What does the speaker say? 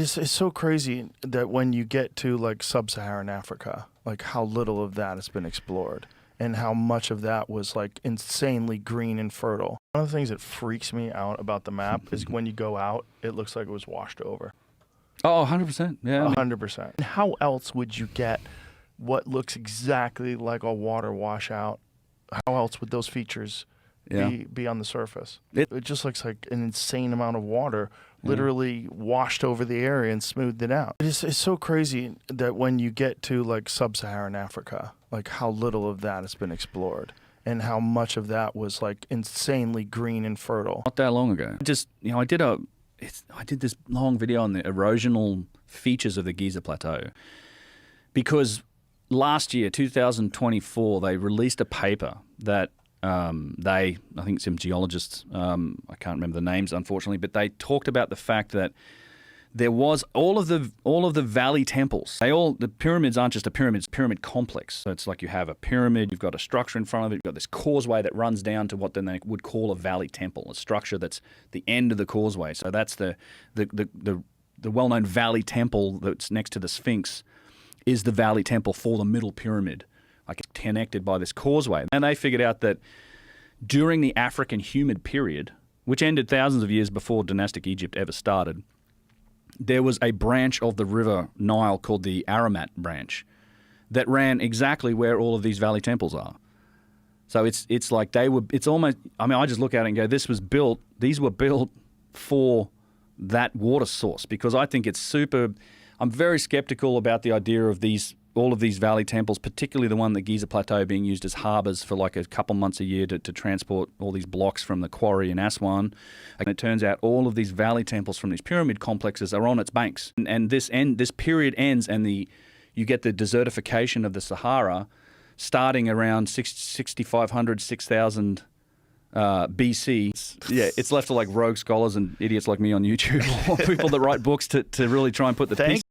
It's so crazy that when you get to like sub-Saharan Africa, like how little of that has been explored and how much of that was like insanely green and fertile. One of the things that freaks me out about the map is when you go out, it looks like it was washed over. Oh, 100%. Yeah. 100%. How else would you get what looks exactly like a water washout? How else would those features be on the surface? It just looks like an insane amount of water literally washed over the area and smoothed it out. It's so crazy that when you get to like sub-Saharan Africa, like how little of that has been explored and how much of that was like insanely green and fertile. Not that long ago. I did this long video on the erosional features of the Giza Plateau because last year, 2024, they released a paper that I think some geologists, I can't remember the names unfortunately, but they talked about the fact that there was all of the valley temples. The pyramids aren't just a pyramid, it's a pyramid complex. So it's like you have a pyramid, you've got a structure in front of it, you've got this causeway that runs down to what then they would call a valley temple, a structure that's the end of the causeway. So that's the well-known valley temple that's next to the Sphinx is the valley temple for the middle pyramid, like it's connected by this causeway. And they figured out that during the African humid period, which ended thousands of years before dynastic Egypt ever started, there was a branch of the river Nile called the Aramat branch that ran exactly where all of these valley temples are. So it's like it's almost, I mean, I just look at it and go, these were built for that water source, because I think it's I'm very skeptical about the idea of all of these valley temples, particularly the one, the Giza Plateau, being used as harbors for like a couple months a year to transport all these blocks from the quarry in Aswan. And it turns out all of these valley temples from these pyramid complexes are on its banks. And this period ends and you get the desertification of the Sahara starting around 6,500, 6,000 BC. Yeah, it's left to like rogue scholars and idiots like me on YouTube or people that write books to really try and put the pieces